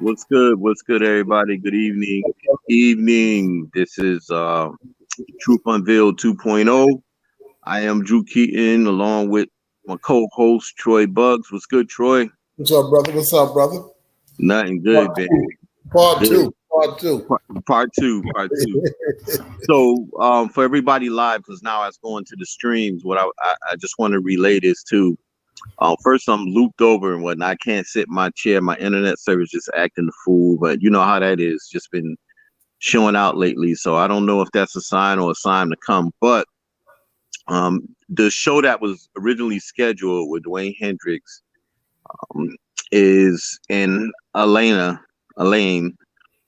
What's good? What's good, everybody? Good evening. Evening. This is Truth Unveiled 2.0. I am Drew Keaton along with my co-host Troy Bugs. What's good, Troy? What's up, brother? What's up, brother? Nothing good, baby. Part Good. two. Part two. Part two. Part two. So for everybody live, because now I was going to the streams, what I just want to relay this to. First, I'm looped over and whatnot. I can't sit in my chair. My internet service just acting the fool, but you know how that is. Just been showing out lately, so I don't know if that's a sign or a sign to come. But the show that was originally scheduled with Dwayne Hendricks is in Elaine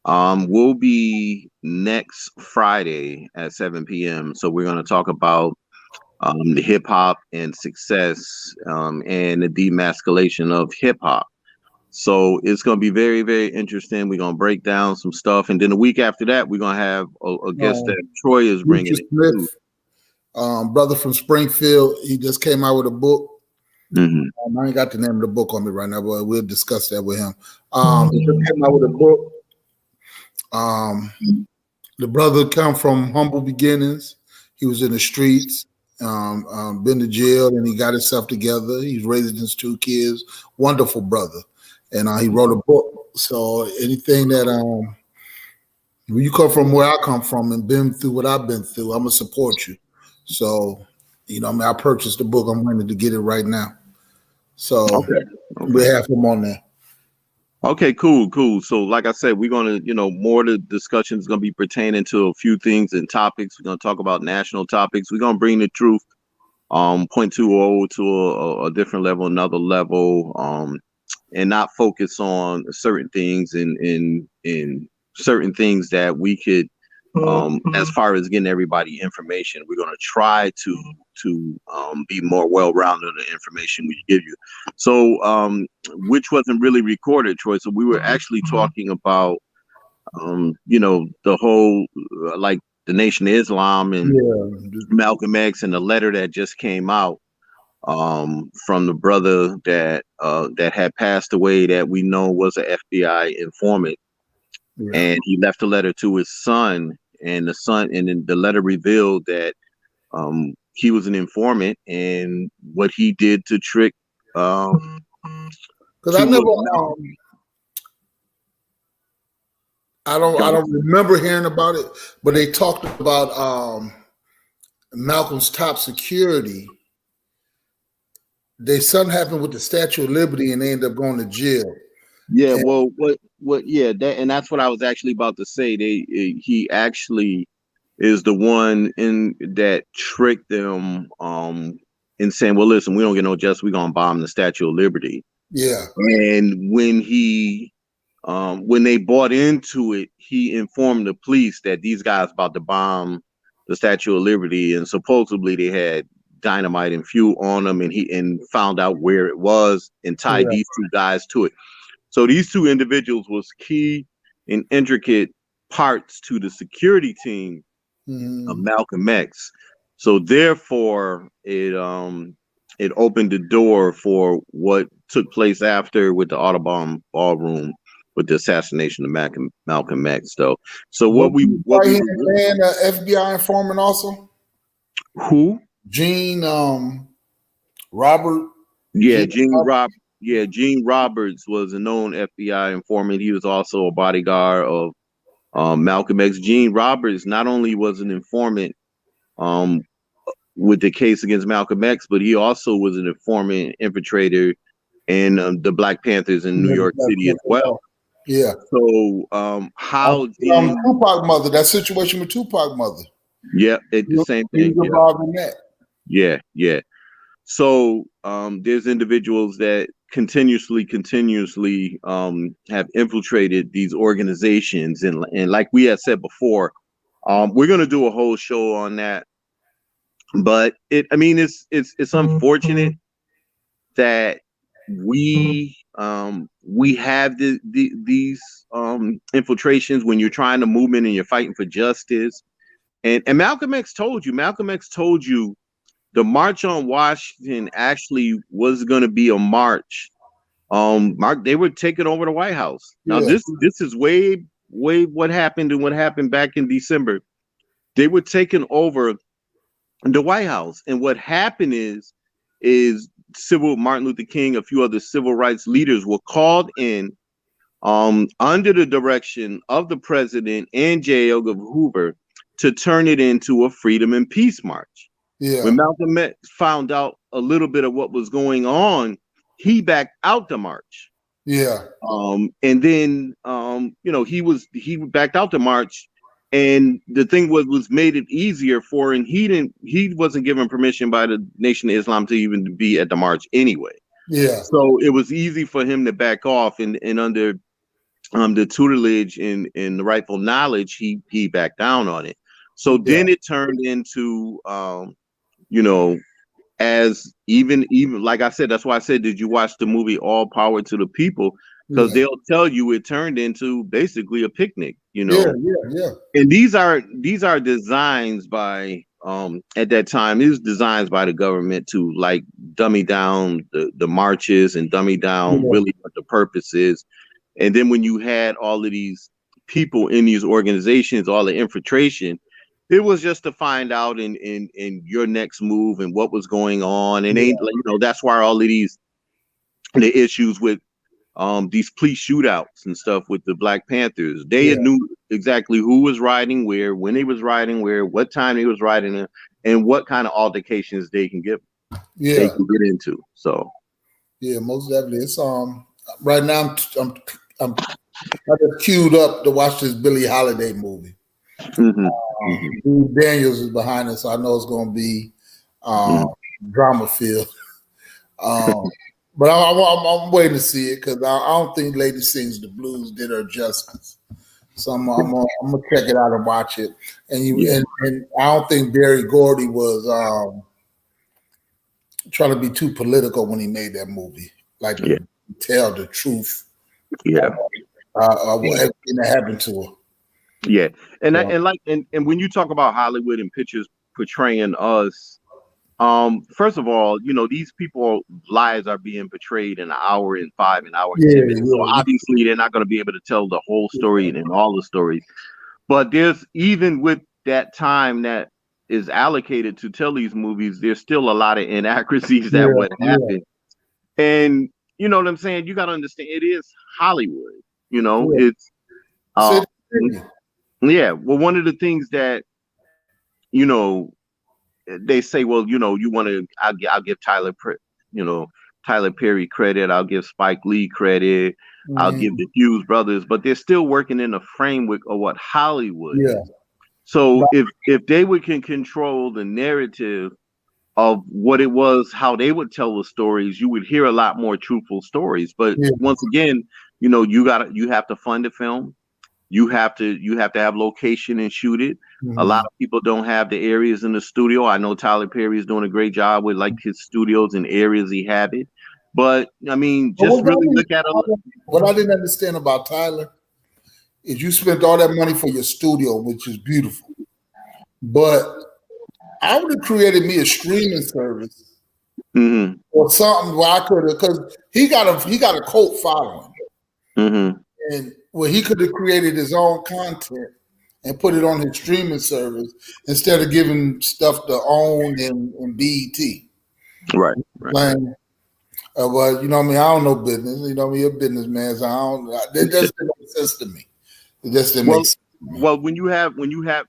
will be next Friday at 7 p.m. So we're going to talk about the hip hop and success and the demasculation of hip hop. So it's going to be very, very interesting. We're going to break down some stuff. And then the week after that, we're going to have a guest that Troy is bringing Richard Smith, brother from Springfield. He just came out with a book. Mm-hmm. I ain't got the name of the book on me right now, but we'll discuss that with him. He just came out with a book. The brother come from humble beginnings. He was in the streets. Been to jail, and he got himself together. He's raising his two kids. Wonderful brother, and he wrote a book. So anything that when you come from where I come from and been through what I've been through, I'm gonna support you. So I purchased the book. I'm ready to get it right now. So we have him on there. Okay, cool. So like I said, we're gonna, more of the discussion is gonna be pertaining to a few things and topics. We're gonna talk about national topics. We're gonna bring the truth, 0.20 to a different level, another level, and not focus on certain things and certain things that we could, as far as getting everybody information. We're gonna try to be more well-rounded in the information we give you. So, which wasn't really recorded, Troy. So we were actually talking about, the whole, like the Nation of Islam and Malcolm X and the letter that just came out from the brother that had passed away that we know was an FBI informant. Yeah. And he left a letter to his son, and then the letter revealed that he was an informant, and what he did to trick. Because I never, I don't remember hearing about it, but they talked about Malcolm's top security. Something happened with the Statue of Liberty, and they ended up going to jail. Yeah, and, and that's what I was actually about to say. He actually is the one that tricked them in saying, well, listen, we don't get no justice, we're gonna bomb the Statue of Liberty. Yeah. And when they bought into it, he informed the police that these guys about to bomb the Statue of Liberty, and supposedly they had dynamite and fuel on them, and found out where it was and tied these two guys to it. So these two individuals was key and intricate parts to the security team of Malcolm X. So therefore, it opened the door for what took place after with the Audubon Ballroom with the assassination of Malcolm X. Though, so what we FBI informant also. Who? Gene Robert. Yeah, Gene Robert. Yeah, Gene Roberts was a known FBI informant. He was also a bodyguard of Malcolm X. Gene Roberts not only was an informant with the case against Malcolm X, but he also was an informant infiltrator in the Black Panthers in New York City as well. Yeah. So how Tupac mother, that situation with Tupac mother. Yeah, it's the same thing. Involved in that. Yeah. So there's individuals that continuously have infiltrated these organizations, and like we had said before, we're gonna do a whole show on that. But it's unfortunate that we have these infiltrations when you're trying to movement and you're fighting for justice. And Malcolm X told you the March on Washington actually was going to be a march Mark, they were taking over the White House. Now Yeah, this is way what happened and what happened back in December. They were taking over the White House, and what happened is civil Martin Luther King, a few other civil rights leaders were called in under the direction of the president and J. Edgar Hoover to turn it into a freedom and peace march. yeah, When Malcolm X found out a little bit of what was going on, he backed out the march. yeah, And then he backed out the march, and the thing was made it easier for him. He wasn't given permission by the Nation of Islam to even be at the march anyway. yeah, So it was easy for him to back off, and under the tutelage and the rightful knowledge, he backed down on it. So yeah, then it turned into you know, as even like I said, that's why I said, did you watch the movie All Power to the People? Because yeah, they'll tell you it turned into basically a picnic, yeah, yeah, And these are designs by at that time, it was designs by the government to like dummy down the marches and dummy down yeah, really what the purpose is. And then when you had all of these people in these organizations, all the infiltration, it was just to find out in your next move and what was going on. And yeah, ain't that's why all of the issues with these police shootouts and stuff with the Black Panthers. They yeah, knew exactly who was riding where, when they was riding where, what time they was riding in, and what kind of altercations they can get yeah, into. So yeah, most definitely. It's right now I'm I just queued up to watch this Billie Holiday movie. mhm, mhm, Steve Daniels is behind it, so I know it's going to be mhm. drama filled. Um, but I'm waiting to see it because I don't think Lady Sings the Blues did her justice. So I'm gonna check it out and watch it. And Yeah, and I don't think Barry Gordy was trying to be too political when he made that movie, like yeah, to tell the truth yeah, of yeah. everything that happened to her. Yeah, and So, and when you talk about Hollywood and pictures portraying us, first of all, these people lives are being portrayed in an hour and 5, an hour and yeah, 10 minutes. So obviously they're not going to be able to tell the whole story and all the stories. But there's even with that time that is allocated to tell these movies, there's still a lot of inaccuracies yeah, that would yeah, happen. And you know what I'm saying? You got to understand it is Hollywood. yeah. It's Say uh, the yeah. Well, one of the things that you know they say, well, you want to, I'll give Tyler Perry credit. I'll give Spike Lee credit. I'll give Mhm. the Hughes brothers, but they're still working in the framework of what Hollywood Yeah, is. So if they can control the narrative of what it was, how they would tell the stories, you would hear a lot more truthful stories. But yeah, once again, you have to fund the film. You have to have location and shoot it. A lot mhm. of people don't have the areas in the studio. I know Tyler Perry is doing a great job with like his studios and areas he have it. But I mean, But just really look at it. what I didn't understand about Tyler is you spent all that money for your studio, which is beautiful. But I would have created me a streaming service Hmm. or something where I could have, because he got a cult following, Hmm. and where he could have created his own content and put it on his streaming service instead of giving stuff to own and BET. Right. Right. Like, well, you know what I mean? I don't know business. You know what I mean? You're a businessman, so I don't. That just didn't make sense to me. It just didn't make Well, sense to me. well,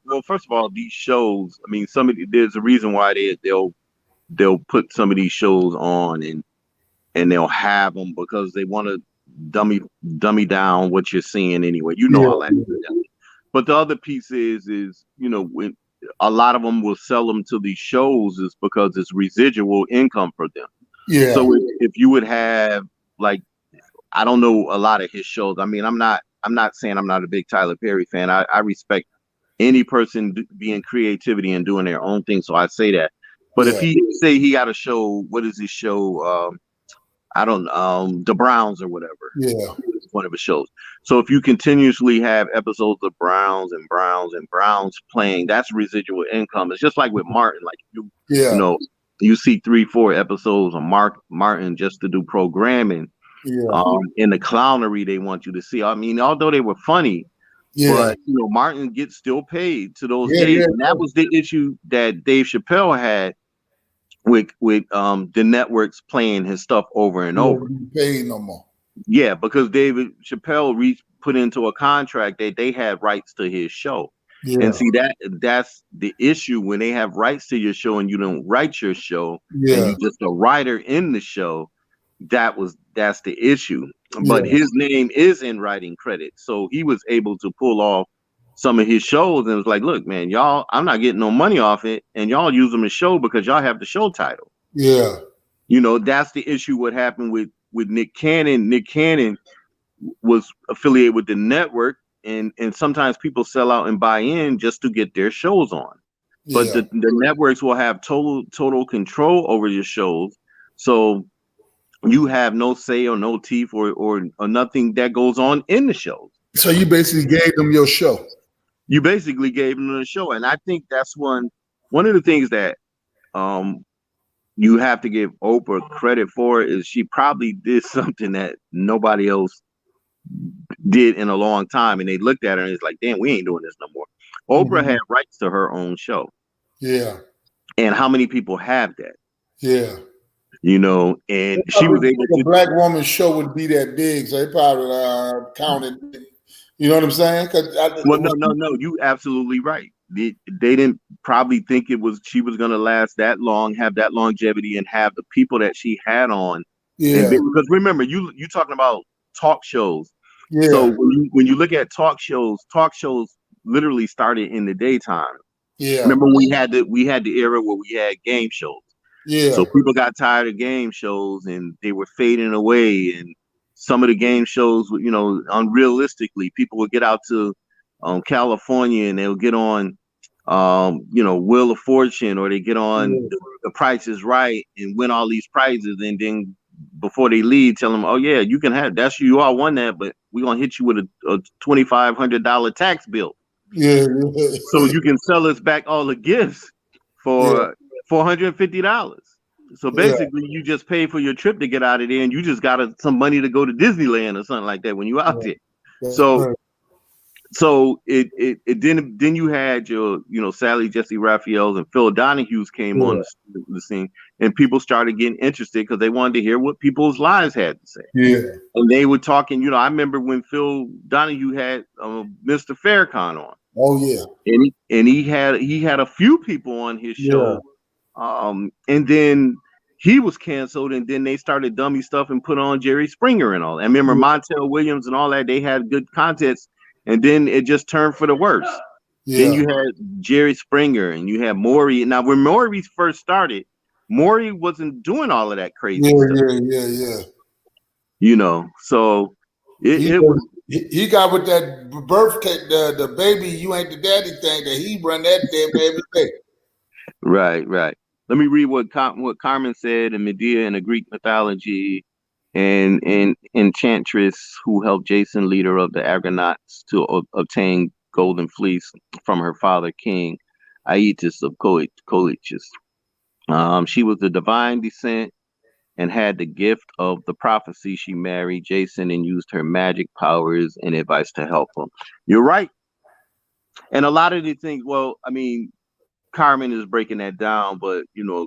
well, first of all, these shows. I mean, there's a reason why they'll put some of these shows on and they'll have them because they want to dummy down what you're seeing anyway. You know Yeah, all that. But the other piece is when a lot of them will sell them to these shows is because it's residual income for them. yeah, So if you would have like I don't know a lot of his shows. I mean, I'm not saying I'm not a big Tyler Perry fan. I respect any person being creativity and doing their own thing. So I say that. But if yeah, he say he got a show, what is his show? I don't the Browns or whatever. yeah, One of his shows. So if you continuously have episodes of Browns and Browns and Browns playing, that's residual income. It's just like with Martin. Like you yeah, know, you see 3-4 episodes of Martin just to do programming. Yeah. and the clownery they want you to see. I mean, although they were funny, Yeah. but Martin gets still paid to those Yeah. days, Yeah. and that was the issue that Dave Chappelle had with the networks playing his stuff over and Yeah. over. You paid no more. Yeah, because David Chappelle put into a contract that they had rights to his show. And Yeah. see that's the issue when they have rights to your show and you don't write your show and Yeah. you just a writer in the show. That's the issue. But Yeah. his name is in writing credit, so he was able to pull off some of his shows and was like, "Look, man, y'all, I'm not getting no money off it, and y'all use them as show because y'all have the show title." Yeah. That's the issue. What happened with Nick Cannon? Nick Cannon was affiliated with the network, and sometimes people sell out and buy in just to get their shows on. But Yeah. the networks will have total control over your shows, so you have no say or no teeth or nothing that goes on in the shows. So you basically gave them your show. You basically gave them the show, and I think that's one of the things that you have to give Oprah credit for is she probably did something that nobody else did in a long time, and they looked at her and it's like, damn, we ain't doing this no more. Oprah had rights to her own show. Yeah. And how many people have that? Yeah. And she was able to. The black woman's show would be that big, so they probably counted. You know what I'm saying? Well, no, you absolutely right. They didn't probably think she was going to last that long, have that longevity, and have the people that she had on. Yeah. Because remember, you talking about talk shows. Yeah. So when you look at talk shows literally started in the daytime. Yeah. Remember, we had the era where we had game shows. Yeah. So people got tired of game shows and they were fading away. And some of the game shows, unrealistically, people would get out to California and they would get on, Wheel of Fortune, or they get on the Price is Right and win all these prizes. And then before they leave, tell them, oh, yeah, you can have that's you all won that, but we're going to hit you with a $2,500 tax bill. Yeah. So you can sell us back all the gifts for $450. So basically, you just pay for your trip to get out of there, and you just got some money to go to Disneyland or something like that when you out there. So then you had your Sally Jesse Raphael's and Phil Donahue's came on the scene, and people started getting interested because they wanted to hear what people's lives had to say. Yeah, and they were talking. I remember when Phil Donahue had Mr. Farrakhan on. Oh yeah, and he had a few people on his show, and then he was canceled, and then they started dummy stuff and put on Jerry Springer and all. I remember Montel Williams and all that. They had good contests, and then it just turned for the worse. Yeah. Then you had Jerry Springer and you had Maury. Now, when Maury first started, Maury wasn't doing all of that crazy stuff. Yeah. So it was. He got with that birthday, the baby, you ain't the daddy thing that he run that day, baby. Right. Let me read what Carmen said in Medea in the Greek mythology, and Enchantress who helped Jason, leader of the Argonauts, to obtain golden fleece from her father, King Aeetes of Colchis. She was the divine descent and had the gift of the prophecy. She married Jason and used her magic powers and advice to help him. You're right. And a lot of these things, Carmen is breaking that down, but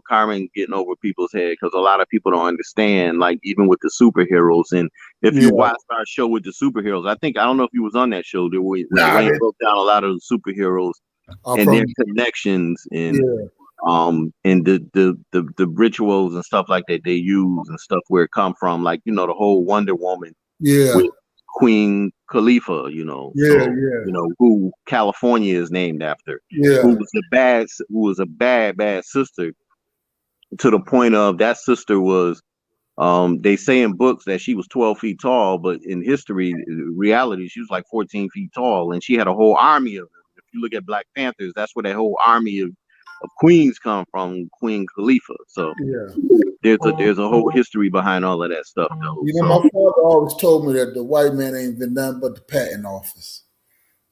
Carmen getting over people's head because a lot of people don't understand, like even with the superheroes. And if you watch our show with the superheroes, I don't know if you was on that show where Wayne broke down a lot of the superheroes and their connections and and the rituals and stuff like that they use and stuff where it come from, like the whole Wonder Woman with Queen Khalifa, who California is named after, who was a bad sister, to the point of that sister was they say in books that she was 12 feet tall, but in reality she was like 14 feet tall, and she had a whole army of them. If you look at Black Panthers, that's where that whole army of queens come from, Queen Khalifa. So there's a whole history behind all of that stuff, though. My father always told me that the white man ain't been nothing but the patent office.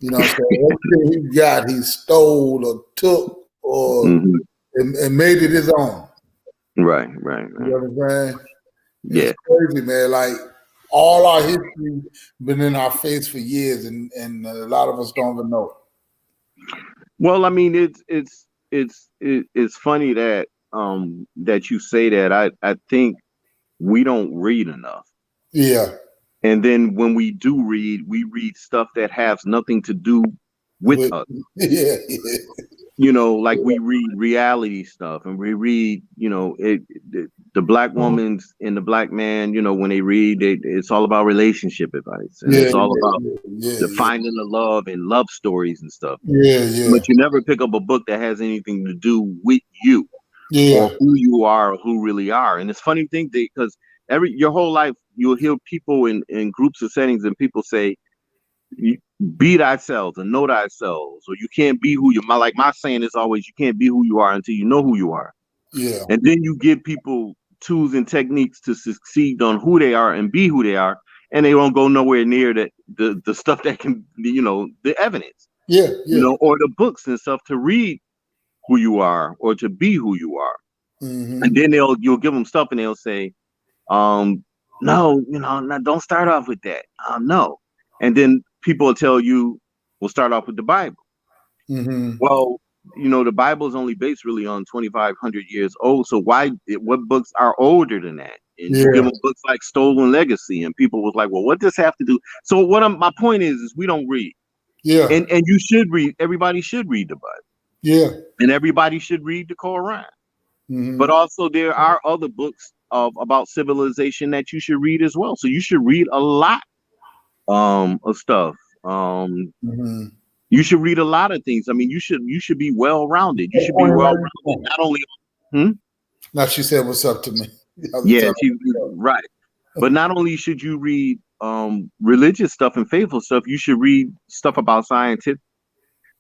So everything he got, he stole or took or and made it his own. Right. You know what I'm saying? Yeah, it's crazy, man. Like all our history been in our face for years, and a lot of us don't even know. Well, I mean, it's funny that that you say that. I think we don't read enough. Yeah. And then when we read stuff that has nothing to do with us. Yeah, yeah. You know, like we read reality stuff, and we read, you know, the black woman's and the black man, you know, when they read, it's all about relationship advice, and Yeah, it's all about yeah, the yeah, finding the love and love stories and stuff. yeah, yeah, But you never pick up a book that has anything to do with you or yeah, who you are or who really are. And it's funny thing because your whole life you'll hear people in groups of settings and people say, be thyself and know thyself, or you can't be who you are. Like my saying is always, you can't be who you are until you know who you are. yeah, And then you give people tools and techniques to succeed on who they are and be who they are, and they won't go nowhere near the stuff that can, you know, the evidence, yeah, you yeah. know, or the books and stuff to read who you are or to be who you are. And Mm-hmm. then you'll give them stuff and they'll say, no, you know, no, don't start off with that. No. And then people will tell you, we'll start off with the Bible. Mm-hmm. Well, you know, the Bible is only based really on 2,500 years old. So what books are older than that? And you give Yeah, them books like Stolen Legacy, and people was like, well, what does this have to do? So my point is we don't read. yeah, And you should read. Everybody should read the Bible. yeah. And everybody should read the Quran. But Mm-hmm. also there are other books about civilization that you should read as well. So you should read a lot of stuff. Um, Mm-hmm. you should read a lot of things. I mean, you should be well rounded. You Hey, should be point well right rounded now. not only. Hmm? Now she said, "What's up to me?" The other Yeah, time. right. But not only should you read religious stuff and faithful stuff, you should read stuff about scientific.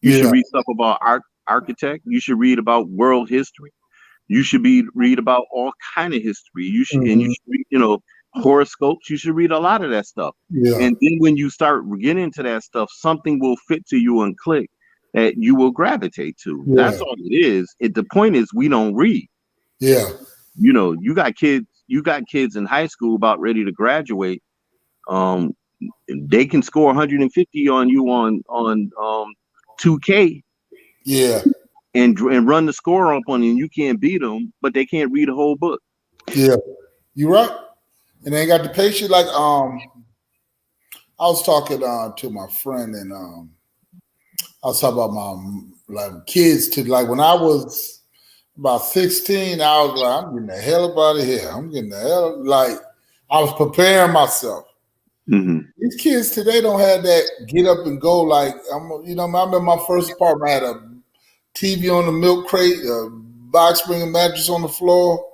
You should Yeah, read stuff about architect. You should read about world history. You should read about all kind of history. You mm-hmm. should read, you know, horoscopes. You should read a lot of that stuff. Yeah, And then when you start getting into that stuff, something will fit to you and click that you will gravitate to. yeah, That's all it is. The point is we don't read. yeah, You know, you got kids in high school about ready to graduate. Um, they can score 150 on you on 2K yeah, and run the score up on you, and you can't beat them, but they can't read a whole book. yeah. You right. And they ain't got the patience. Like I was talking to my friend, and I was talking about my like kids to like when I was about 16, I was like, I'm getting the hell up out of here. I'm getting the hell like I was preparing myself. Mm-hmm. These kids today don't have that get up and go like you know, I remember my first apartment I had a TV on the milk crate, a box spring mattress on the floor.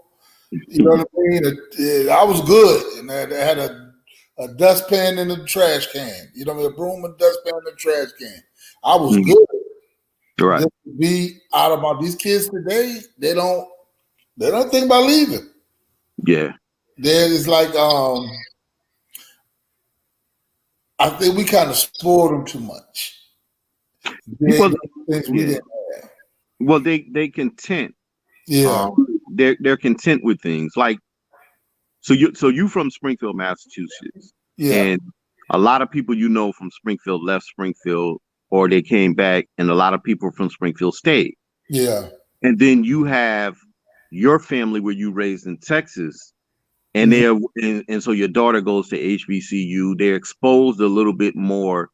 You know what I mean? I was good, and I had a dustpan in the trash can. You know what I mean? A broom and dustpan in the trash can. I was Mm-hmm. good. Right. Just to be out about these kids today, they don't think about leaving. Yeah. There is like I think we kind of spoiled them too much. Well, Things we yeah. didn't have. Well, they content. Yeah, They're content with things like so you from Springfield, Massachusetts, yeah, and a lot of people you know from Springfield left Springfield or they came back, and a lot of people from Springfield stayed. yeah, And then you have your family where you raised in Texas, and mhm, and so your daughter goes to HBCU. They're exposed a little bit more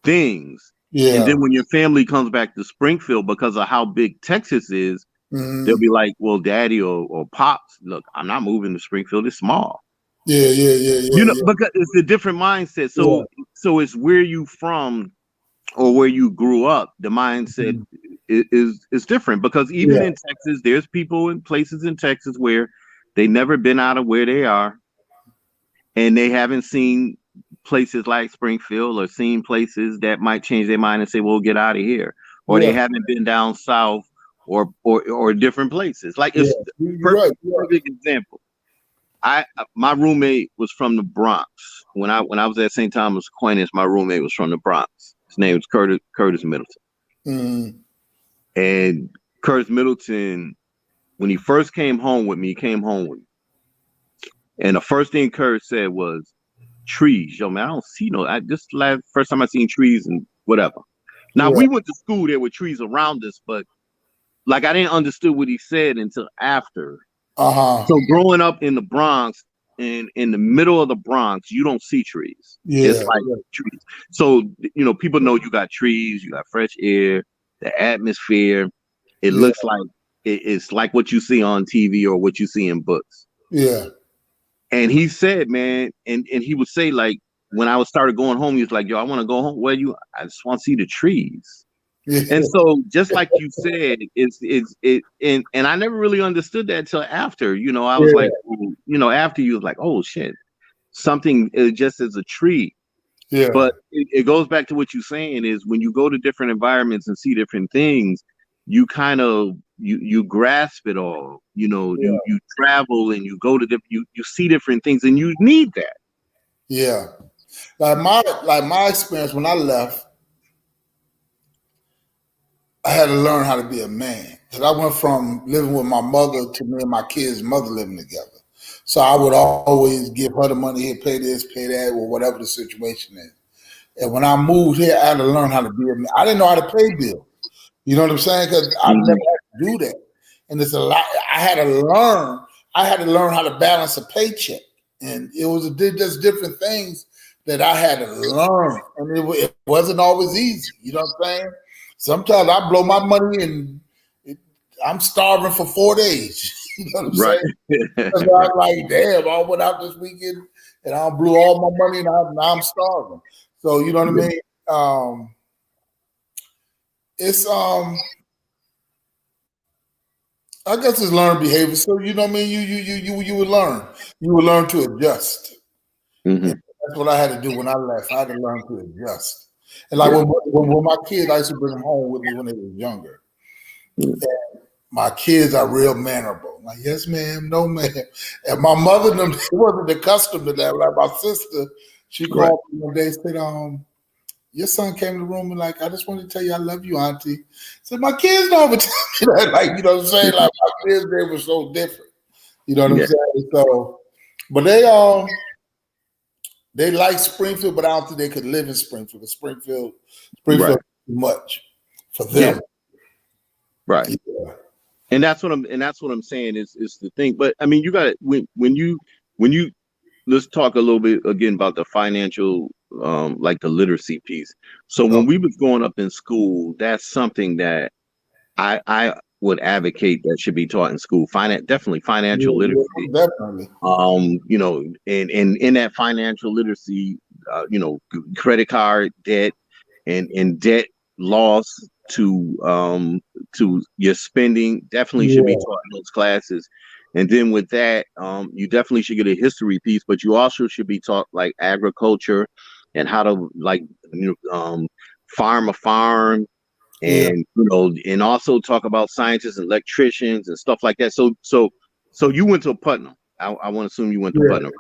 things. And yeah. then when your family comes back to Springfield because of how big Texas is, they'll Mhm. be like, well, daddy or pops, look, I'm not moving to Springfield. It's small. Yeah, yeah, yeah, You yeah, know, yeah, because it's a different mindset. yeah. So it's where you from or where you grew up. The mindset Mhm. is different because even Yeah, in Texas, there's people in places in Texas where they never been out of where they are and they haven't seen places like Springfield or seen places that might change their mind and say, "Well, get out of here," or they yeah, haven't been down south or different places. Like yeah. it's You're perfect right. You're right. perfect example. My roommate was from the Bronx when I was at St. Thomas Aquinas. My roommate was from the Bronx. His name was Curtis Middleton, Mhm. and Curtis Middleton, when he first came home with me, and the first thing Curtis said was, trees. Yo, man, I don't see no. This last first time I seen trees and whatever. Now Yeah. we went to school. There were trees around us, but like I didn't understood what he said until after. Uh-huh. So growing up in the Bronx, in the middle of the Bronx, you don't see trees. It's Yeah. like trees. So people know you got trees, you got fresh air, the atmosphere. It Yeah. looks like it's like what you see on TV or what you see in books. Yeah. And he said, man, and he would say, like, when I started going home, he was like, yo, I want to go home. Where you? I just want to see the trees. Yeah. And so, just like you said, and I never really understood that till after. I was like, after you was like, oh shit, something just as a tree. Yeah. But it goes back to what you're saying is when you go to different environments and see different things, you kind of you grasp it all. You travel and you go to you see different things and you need that. Yeah. Like my experience when I left, I had to learn how to be a man. Because I went from living with my mother to me and my kids' mother living together. So I would always give her the money here, pay this, pay that, or whatever the situation is. And when I moved here, I had to learn how to be a man. I didn't know how to pay bills. You know what I'm saying? Because I've never had to do that. And it's a lot. I had to learn. I had to learn how to balance a paycheck. And it was just different things that I had to learn. And it wasn't always easy. You know what I'm saying? Sometimes I blow my money and I'm starving for 4 days. You know what I'm saying? Because I'm like, damn, I went out this weekend and I blew all my money and now I'm starving. So you know what I mean? It's I guess it's learned behavior. So you know what I mean? You would learn. You would learn to adjust. Mm-hmm. That's what I had to do when I left. I had to learn to adjust. And like when my kids, I used to bring them home with me when they were younger. And my kids are real mannerable. Like, yes, ma'am, no, ma'am. And my mother and them wasn't accustomed to that. Like my sister, she called me one day and said, your son came in the room and like, I just wanted to tell you I love you, Auntie. So my kids don't ever tell me that. Like, you know what I'm saying? Like my kids, they were so different. You know what I'm saying? So, but they like Springfield, but I don't think they could live in Springfield. Because Springfield is too much for them. Yeah. Right. Yeah. And that's what I'm saying is the thing. But I mean, you got when you let's talk a little bit again about the financial like the literacy piece. So when we was growing up in school, that's something that I would advocate that should be taught in school. Definitely financial literacy. Definitely. And in that financial literacy, credit card debt and debt loss to your spending definitely should be taught in those classes. And then with that, you definitely should get a history piece, but you also should be taught like agriculture and how to farm a farm and and also talk about scientists and electricians and stuff like that. So you went to Putnam. I want to assume you went to Putnam.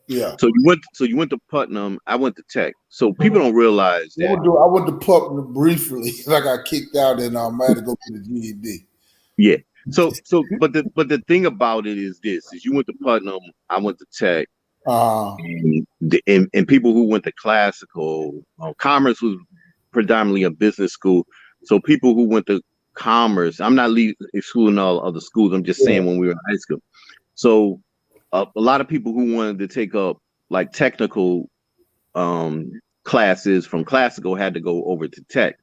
Yeah. So you went to Putnam. I went to Tech. So people don't realize that. I went to Putnam briefly. I got kicked out and I had to go to the GED. Yeah. So but the thing about it is this: is you went to Putnam. I went to Tech. And people who went to classical, commerce was predominantly a business school. So people who went to commerce, I'm not excluding all other schools. I'm just saying when we were in high school. So a lot of people who wanted to take up like technical classes from classical had to go over to Tech.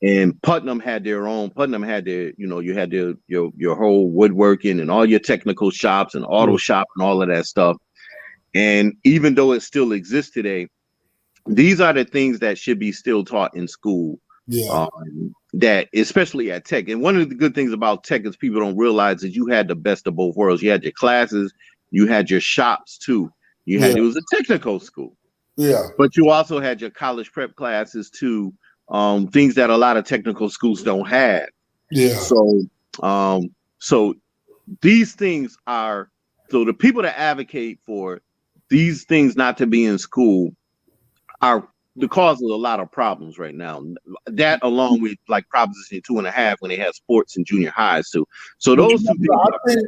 And Putnam had their own. Putnam had their, you had your whole woodworking and all your technical shops and auto shop and all of that stuff. And even though it still exists today, these are the things that should be still taught in school. Yeah. That especially at Tech. And one of the good things about Tech is people don't realize is you had the best of both worlds. You had your classes, you had your shops too. It was a technical school. Yeah. But you also had your college prep classes too. Things that a lot of technical schools don't have. Yeah. So these things are, so the people that advocate for these things not to be in school are the cause of a lot of problems right now. That along with like Proposition 2.5 when they have sports in junior highs too. So those two things.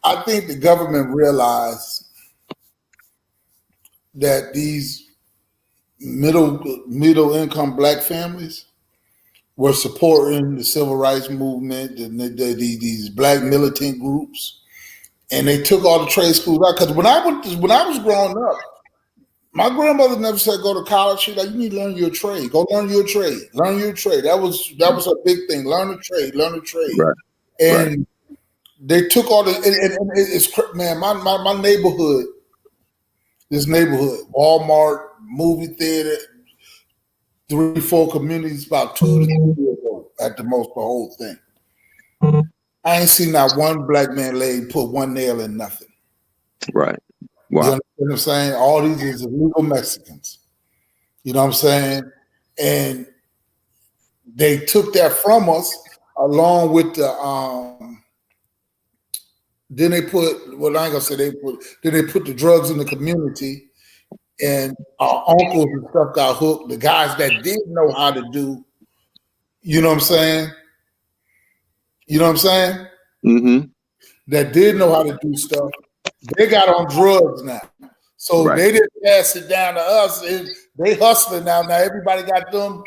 I think the government realized that these middle income black families were supporting the civil rights movement, these black militant groups, and they took all the trade schools out. Because when I was growing up, my grandmother never said go to college. She like, you need to learn your trade. Go learn your trade. Learn your trade. That was a big thing. Learn a trade. Learn a trade. Right. And they took all the and it's man. My neighborhood, this neighborhood, Walmart, movie theater, 3-4 communities, about 2 to 3 years old at the most. The whole thing. I ain't seen not one black man put one nail in nothing. Right. Wow. You Wow. understand what I'm saying? All these is illegal Mexicans. You know what I'm saying? And they took that from us along with the then they put, well, I ain't gonna say then they put the drugs in the community, and our uncles and stuff got hooked. The guys that did know how to do, you know what I'm saying? You know what I'm saying? Mm-hmm. That did know how to do stuff. They got on drugs now. So they didn't pass it down to us. They hustling now. Now everybody got them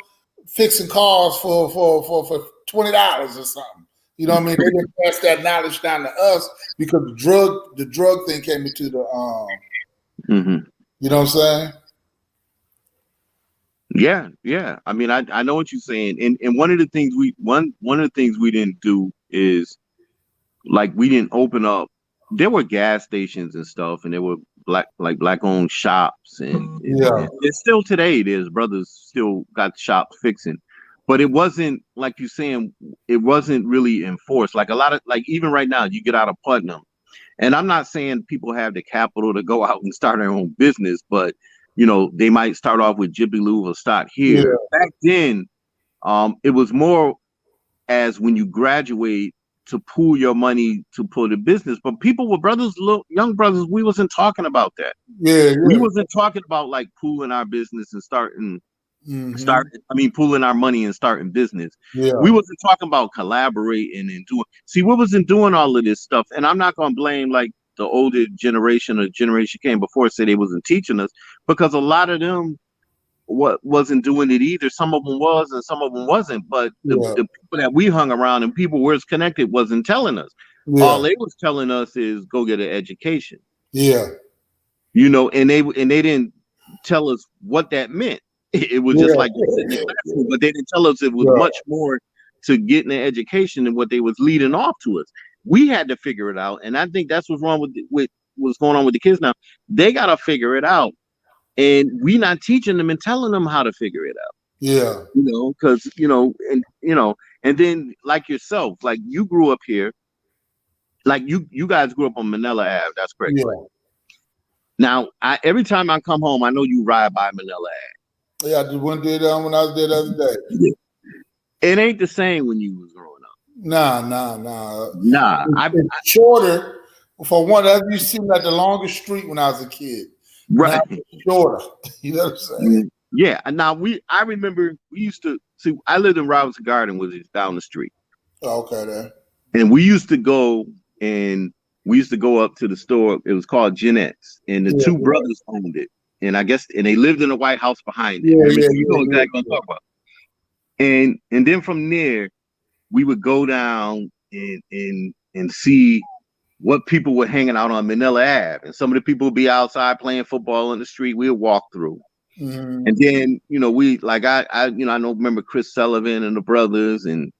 fixing cars for $20 or something. You know what I mean? They didn't pass that knowledge down to us because the drug thing came into the you know what I'm saying? Yeah. I mean, I know what you're saying. And one of the things we didn't do is, like, we didn't open up. There were gas stations and stuff, and there were black owned shops, and it's still today. There's brothers still got shops fixing, but it wasn't, like you're saying, it wasn't really enforced. Like a lot of, like, even right now, you get out of Putnam, and I'm not saying people have the capital to go out and start their own business, but you know, they might start off with Jiffy Lube or stock here. Back then, it was more as when you graduate to pool your money to put a business. But people were brothers, young brothers, we wasn't talking about that. We wasn't talking about like pooling our business and pooling our money and starting business. We wasn't talking about collaborating and doing. See, we wasn't doing all of this stuff. And I'm not gonna blame like the older generation or generation came before say they wasn't teaching us, because a lot of them wasn't doing it either. Some of them was and some of them wasn't, but the people that we hung around and people we're connected wasn't telling us. All they was telling us is go get an education. You know, and they didn't tell us what that meant. It was just like in the classroom, but they didn't tell us it was much more to getting an education than what they was leading off to us. We had to figure it out, and I think that's what's wrong with what's going on with the kids now. They gotta figure it out. And we not teaching them and telling them how to figure it out. You know, because and then like yourself, like you grew up here, like you guys grew up on Manila Ave. That's correct. Right? Now, every time I come home, I know you ride by Manila Ave. Yeah, I just went there when I was there the other day. It ain't the same when you was growing up. Nah. It's shorter. For one, you seemed like the longest street when I was a kid. Right. Shorter. You know what I'm saying? Yeah. Now I remember we used to see, I lived in Robinson Garden, which is down the street. Okay, then. And we used to go up to the store. It was called Jeanette's, and the two brothers owned it. And I guess they lived in the White House behind it. You know exactly what I'm talking about. And then from there, we would go down and see what people were hanging out on Manila Ave. And some of the people would be outside playing football in the street. We'd walk through. And then, you know, I remember Chris Sullivan and the brothers and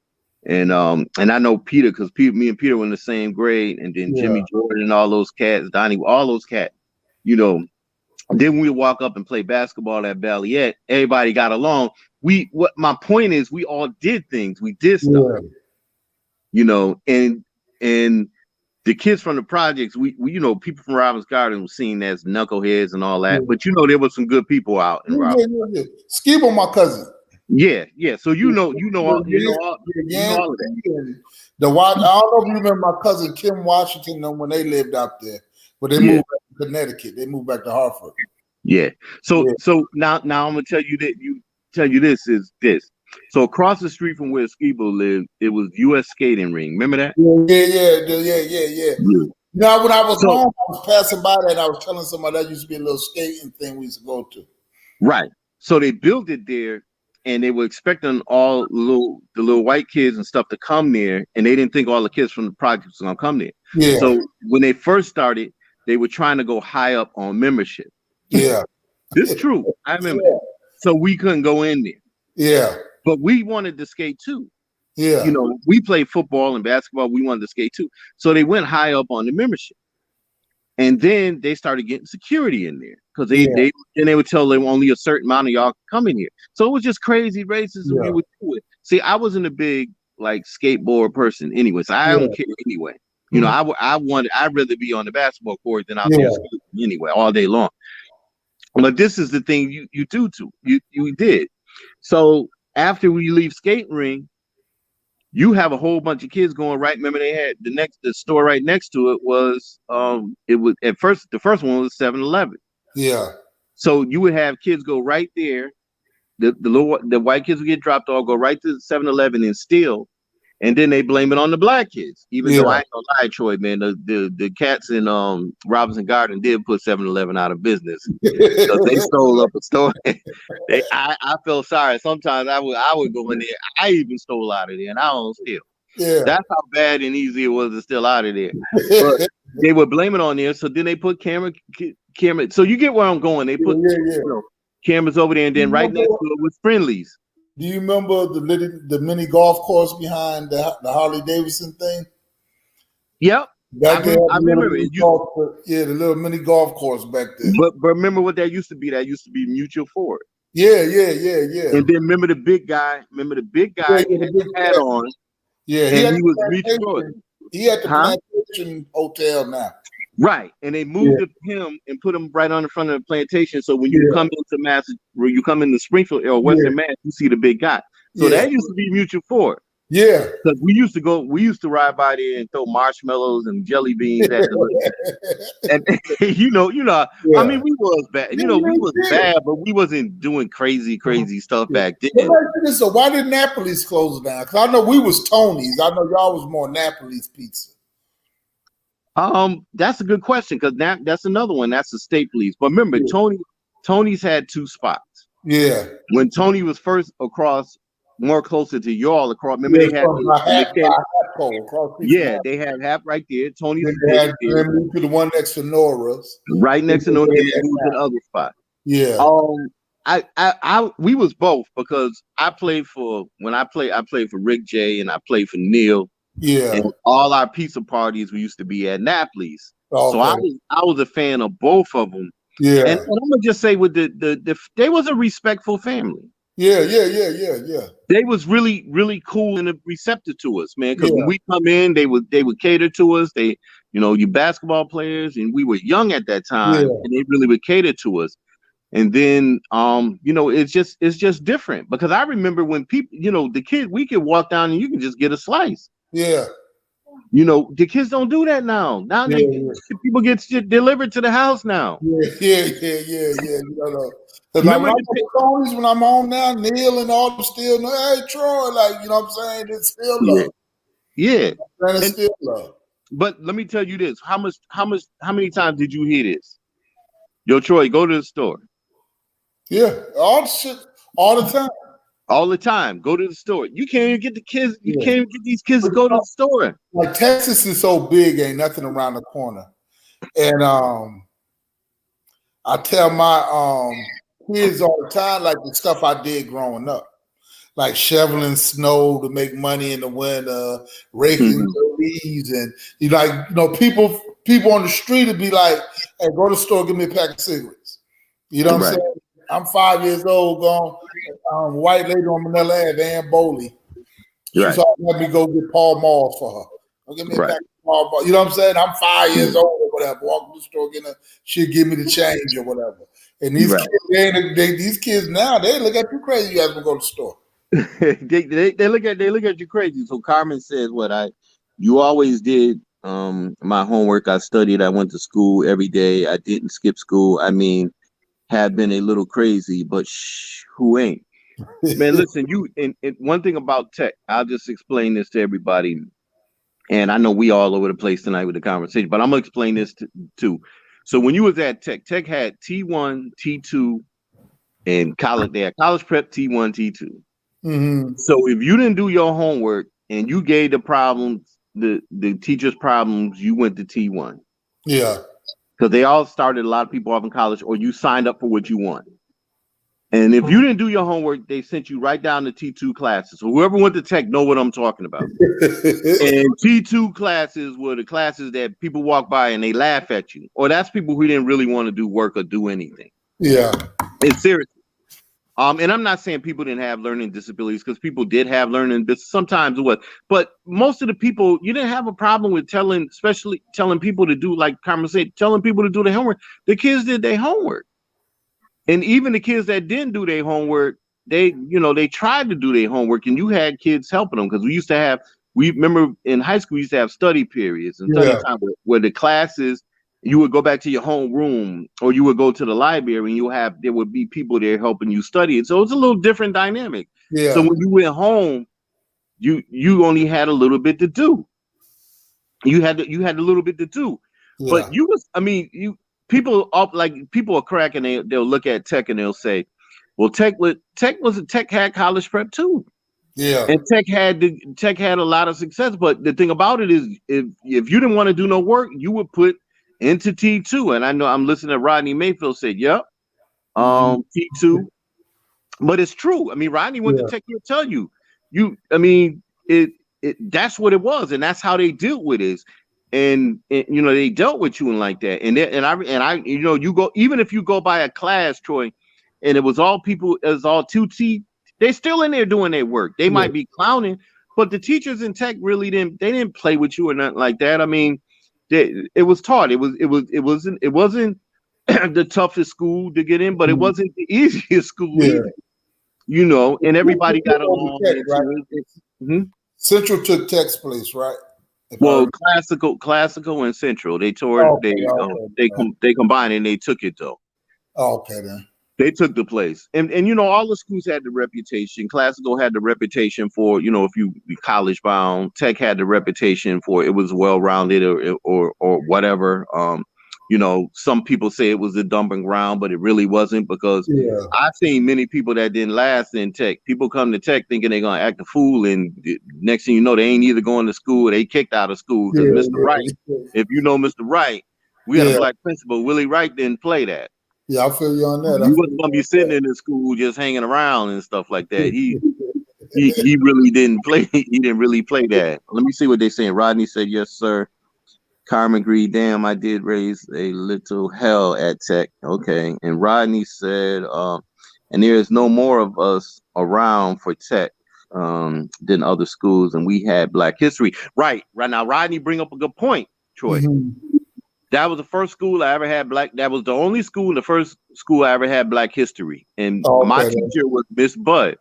I know Peter, because me and Peter were in the same grade, and then Jimmy Jordan and all those cats, Donnie, all those cats, you know. Then we walk up and play basketball at Valiette. Everybody got along. What my point is, we all did things. We did stuff, you know, and the kids from the projects, we you know, people from Robbins Garden were seen as knuckleheads and all that, but you know, there was some good people out in Robbins. Skip on my cousin. Yeah. So you know all of that. I don't know if you remember my cousin Kim Washington when they lived out there, but they moved back to Connecticut. They moved back to Hartford. So now I'm gonna tell you this. So across the street from where Skibo lived, it was U.S. Skating Ring. Remember that? Yeah. Now, when I was So home, I was passing by that. And I was telling somebody that used to be a little skating thing we used to go to. right. So they built it there, and they were expecting all the little white kids and stuff to come there, and they didn't think all the kids from the projects were gonna come there. Yeah, So when they first started, they were trying to go high up on membership. yeah, This is true. I remember that. So we couldn't go in there. yeah, But we wanted to skate too. yeah. You know, we played football and basketball. We wanted to skate too. So they went high up on the membership. And then they started getting security in there because they would tell them only a certain amount of y'all come in here. So it was just crazy racism we would do it. See, I wasn't a big like skateboard person anyway, so I don't care anyway. You know, I'd rather be on the basketball court than out there skating anyway all day long. But this is the thing you do too. You did. So after we leave skating ring, you have a whole bunch of kids going right. Remember, they had the store right next to it was at first the first one was 7-Eleven. Yeah. So you would have kids go right there. The white kids would get dropped off, go right to 7-Eleven and steal, and then they blame it on the black kids. Even though I ain't gonna lie, Troy, man, the cats in Robinson Garden did put 7-Eleven out of business because they stole up a store. I felt sorry. Sometimes I would go in there. I even stole out of there, and I don't steal. Yeah. That's how bad and easy it was to steal out of there. But they would blame it on there. So then they put camera. So you get where I'm going. They put you know, cameras over there, and then right next to it was Friendlies. Do you remember the mini golf course behind the Harley Davidson thing? Yep. I remember it. The little mini golf course back there. But remember what that used to be? That used to be Mutual Ford. Yeah. And then remember the big guy? Remember the big guy had the hat on? Yeah, and he was Mutual Ford. He had the Plantation Hotel now. Right, and they moved him and put him right on the front of the plantation. So when you come into Springfield or Western Mass, you see the big guy. So that used to be Mutual Ford. Yeah, because we used to ride by there and throw marshmallows and jelly beans at and you know. I mean, we was bad. You know, we was bad, but we wasn't doing crazy stuff back then. So why did Napoli's close down? Because I know we was Tony's. I know y'all was more Napoli's pizza. That's a good question because that's another one. That's the state police. But remember, Tony's had two spots. Yeah. When Tony was first across, more closer to y'all across. Remember they had they had half right there. Tony's had to the one next to Nora's. Right next to Nora's, and then moved to the other spot. Yeah. We was both because I played for Rick J and I played for Neil. Yeah, and all our pizza parties we used to be at Napoli's. So I was a fan of both of them. Yeah, and I'm gonna just say with the they was a respectful family. Yeah. They was really cool and receptive to us, man. Because when we come in, they would cater to us. They, you basketball players, and we were young at that time, and they really would cater to us. And then, it's just different because I remember when people, the kids, we could walk down and you can just get a slice. Yeah. The kids don't do that now. Now people get shit delivered to the house now. Yeah. Remember when I'm home now, Neil and all them still, hey Troy, like, what I'm saying? It's still love. Yeah. It's still love. But let me tell you this: how many times did you hear this? Yo, Troy, go to the store. Yeah, all the time. All the time. Go to the store. You can't even get the kids. You can't even get these kids to go to the store. Like Texas is so big, ain't nothing around the corner. And I tell my kids all the time, like the stuff I did growing up, like shoveling snow to make money in the winter, raking the leaves, and people on the street would be like, "Hey, go to the store, give me a pack of cigarettes." You know what I'm saying? I'm 5 years old, gone. White lady on Manila Ave, Ann Boley. She let me go get Paul Malls for her. Go give me a pack of Paul Malls. You know what I'm saying? I'm 5 years old or whatever. Walk to the store, she'll give me the change or whatever. And these kids, these kids now, they look at you crazy. You have to go to the store. they look at you crazy. So Carmen says, you always did my homework. I studied. I went to school every day. I didn't skip school. I mean, have been a little crazy, but who ain't? Man, listen, and one thing about tech, I'll just explain this to everybody. And I know we all over the place tonight with the conversation, but I'm gonna explain this too. So when you was at Tech had T1, T2, and college. They had college prep T1, T2. Mm-hmm. So if you didn't do your homework and you gave the problems, the teachers problems, you went to T1. Yeah. Because they all started a lot of people off in college, or you signed up for what you want. And if you didn't do your homework, they sent you right down to T2 classes. So whoever went to Tech know what I'm talking about. And T2 classes were the classes that people walk by and they laugh at you. Or that's people who didn't really want to do work or do anything. Yeah. It's serious. And I'm not saying people didn't have learning disabilities, because people did have learning, but sometimes it was. But most of the people, you didn't have a problem with especially telling people to do, like Carmen said, telling people to do their homework. The kids did their homework. And even the kids that didn't do their homework, they tried to do their homework, and you had kids helping them, because we remember in high school, we used to have study periods and study time where the classes, you would go back to your home room, or you would go to the library, and there would be people there helping you study it. So it's a little different dynamic. Yeah. So when you went home, you only had a little bit to do. You had a little bit to do. Yeah. But people are cracking. They'll look at Tech and they'll say, well, Tech had college prep too. Yeah. And Tech had a lot of success. But the thing about it is, if you didn't want to do no work, you would put into T2. And I know I'm listening to Rodney Mayfield say, yep, T2. But it's true. I mean, Rodney went to Tech, he'll tell you, that's what it was, and that's how they dealt with it. And they dealt with you and like that. And I you go, even if you go by a class, Troy, and it was all 2T, they still in there doing their work. They might be clowning, but the teachers in Tech really didn't play with you or nothing like that. I mean, it was taught. It wasn't the toughest school to get in, but it wasn't the easiest school either. And everybody got along. Right? Central took Tech's place, right? Well, classical and Central, they they combined and they took it though. Okay, then. They took the place, and all the schools had the reputation. Classical had the reputation for, if you be college bound. Tech had the reputation for it was well rounded or whatever. Some people say it was a dumping ground, but it really wasn't, because I've seen many people that didn't last in Tech. People come to Tech thinking they're gonna act a fool, and next thing you know, they ain't either going to school or they kicked out of school, because Mr. Wright, if you know Mr. Wright, we had a black principal. Willie Wright didn't play that. Yeah, I feel you on that. You wasn't gonna be sitting in the school just hanging around and stuff like that. He really didn't play. He didn't really play that. Let me see what they're saying. Rodney said, "Yes, sir." Carmen agreed, damn, I did raise a little hell at Tech. Okay. And Rodney said, and there is no more of us around for Tech than other schools, and we had Black history. Right now, Rodney bring up a good point, Troy. That was the first school I ever had black. That was the only school, the first school I ever had Black history. And my teacher was Miss Bud.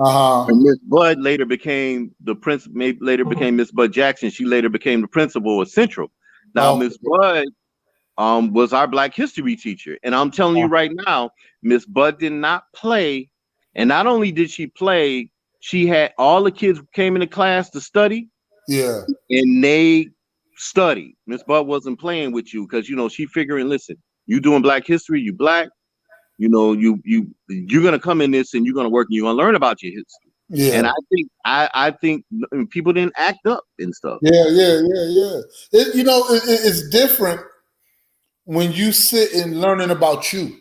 And Miss Bud later became Miss Bud Jackson. She later became the principal of Central. Now, Miss Bud was our Black history teacher. And I'm telling you right now, Miss Bud did not play. And not only did she play, she had all the kids came into class to study. Yeah. And they studied. Miss Bud wasn't playing with you, because she figuring, listen, you doing Black history, you Black, you're gonna come in this and you're gonna work and you're gonna learn about your history. Yeah. And I think people didn't act up and stuff. Yeah. It's different when you sit and learning about you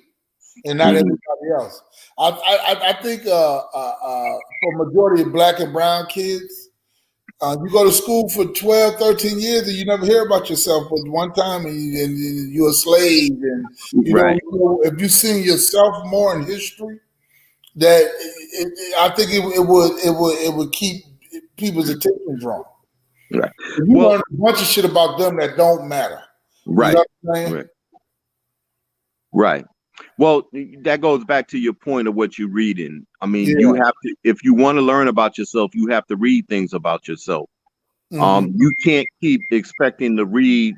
and not everybody else. I think for majority of Black and brown kids, you go to school for 12, 13 years and you never hear about yourself, but one time and you're a slave. And if you see yourself more in history, that I think it would keep people's attention drawn. Right. If you learn a bunch of shit about them that don't matter. Right. You know what I'm saying? Right. Well, that goes back to your point of what you're reading. I mean, you have to, if you want to learn about yourself, you have to read things about yourself. You can't keep expecting to read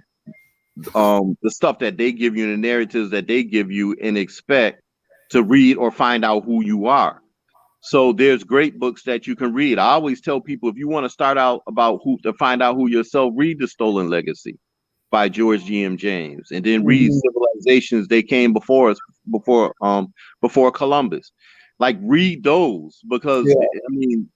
the stuff that they give you, the narratives that they give you, and expect to read or find out who you are. So there's great books that you can read. I always tell people, if you want to start out about who to find out who yourself, read The Stolen Legacy by George G.M. James, and then read Mhm. Civilizations They Came Before Us, before Columbus. Like, read those, because Yeah. I mean,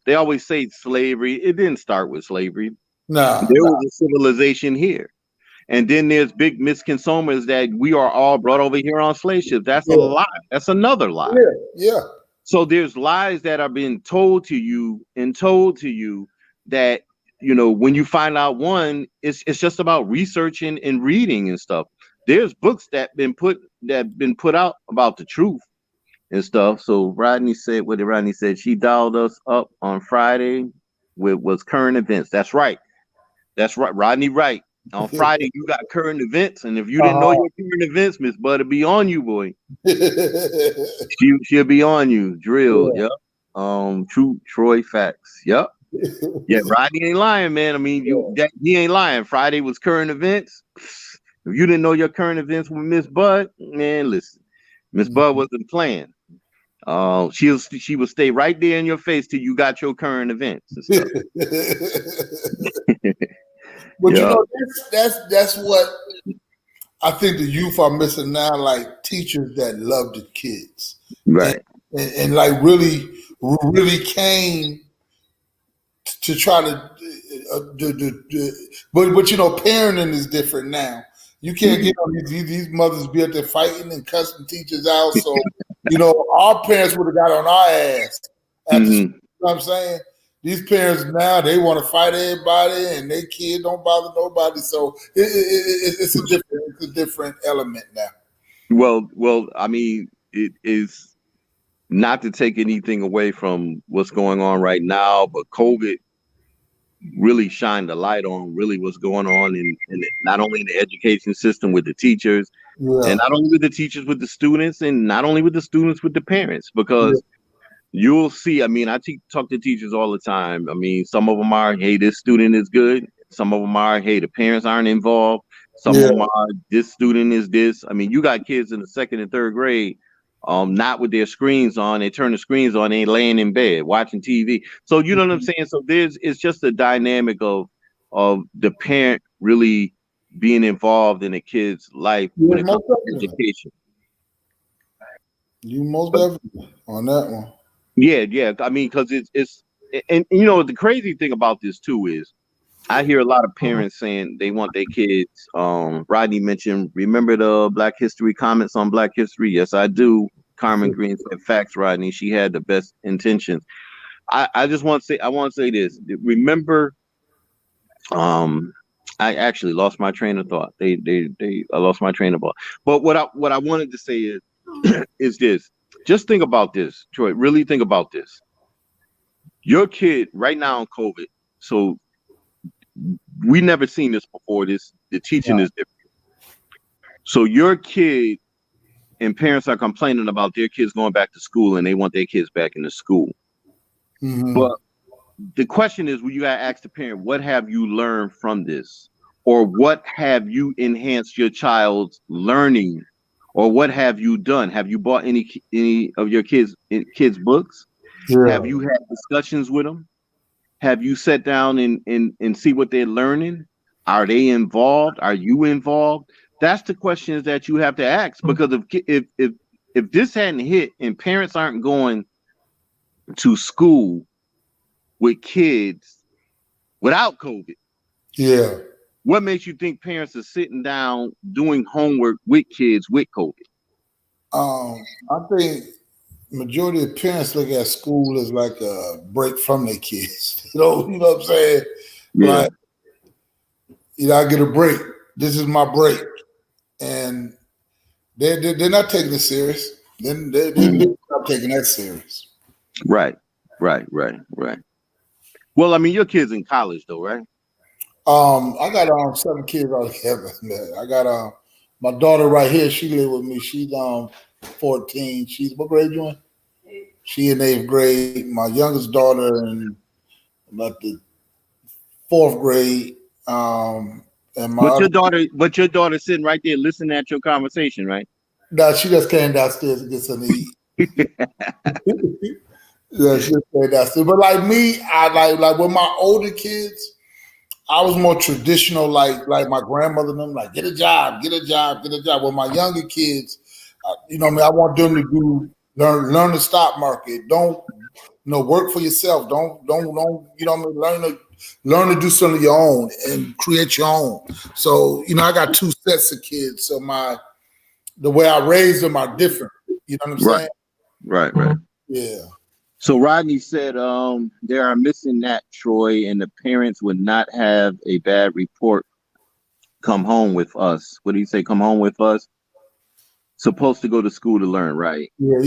they always say slavery. It didn't start with slavery. Nah, There nah. was a civilization here. And then there's big misconsummers that we are all brought over here on slave ships. That's a Yeah. lie. That's another lie. Yeah. Yeah. So there's lies that are being told to you that, when you find out one, it's just about researching and reading and stuff. There's books that been put out about the truth and stuff. So Rodney said what Rodney said. She dialed us up on Friday with was current events. That's right. That's right, Rodney. Right. On Friday, you got current events, and if you didn't know Uh-huh. your current events, Miss Bud will be on you, boy. Yeah. She'll be on you. Drill. Yep. True Troy facts. Yep. Yeah, Rodney ain't lying, man. I mean, he ain't lying. Friday was current events. If you didn't know your current events with Miss Bud, man, listen, Miss Bud wasn't playing. She will stay right there in your face till you got your current events and stuff. But Yeah. that's what I think the youth are missing now, like teachers that love the kids and Right. and like really came to try to but parenting is different now. You can't get on these mothers be up there fighting and cussing teachers out. So our parents would have got on our ass after school. Mhm. You know what I'm saying? These parents now, they want to fight everybody, and their kid don't bother nobody. So it's a different element now. Well, I mean, it is not to take anything away from what's going on right now, but COVID really shined a light on really what's going on in not only in the education system with the teachers, and Yeah, not only with the teachers with the students, and not only with the students with the parents, yeah, because you'll see. I mean, I talk to teachers all the time. I mean, some of them are, hey, this student is good. Some of them are, hey, the parents aren't involved. Some of yeah. them are, this student is this. I mean, you got kids in the second and third grade, not with their screens on. They turn the screens on. They laying in bed watching TV. So you know what I'm saying. So it's just a dynamic of the parent really being involved in a kid's life Yeah, when it comes most to definitely. education. You most definitely on that one. Yeah. I mean, because it's and the crazy thing about this too is I hear a lot of parents saying they want their kids. Rodney mentioned, remember the Black History comments on Black History? Yes, I do. Carmen Green said, facts, Rodney. She had the best intentions. I just want to say, I want to say this. Remember, um, I actually lost my train of thought. I lost my train of thought. But what I wanted to say is this. Just think about this, Troy. Really think about this. Your kid right now on COVID. So we never seen this before. The teaching is different. So your kid and parents are complaining about their kids going back to school, and they want their kids back into school. Mm-hmm. But the question is, when you gotta ask the parent, what have you learned from this, or what have you enhanced your child's learning, or what have you done? Have you bought any of your kids books? Yeah. Have you had discussions with them? Have you sat down and see what they're learning? Are they involved? Are you involved? That's the questions that you have to ask, because if this hadn't hit and parents aren't going to school with kids without COVID, Yeah. what makes you think parents are sitting down doing homework with kids with COVID? I think majority of parents look at school as like a break from their kids. You know what I'm saying? Yeah. Like, I get a break. This is my break, and they're not taking it serious. They're not taking that serious. Right. Well, I mean, your kid's in college though, right? I got 7 kids altogether. I got my daughter right here. She live with me. She's 14. She's what grade you in? She in 8th grade. My youngest daughter in about the 4th grade. And my But other, your daughter sitting right there listening at your conversation, right? no, she just came downstairs to get something to eat. Yeah, she'll say that. But like me, I like with my older kids, I was more traditional, like my grandmother and them, like get a job, get a job, get a job. With my younger kids, you know, what I mean, I want them to learn the stock market. Don't work for yourself. Don't you know what I mean? Learn to do something of your own and create your own. So you know, I got two sets of kids. So the way I raise them are different. You know what I'm saying? Right. Yeah. So Rodney said, they are missing that, Troy, and the parents would not have a bad report come home with us. What do you say? Come home with us? Supposed to go to school to learn, right? Yeah.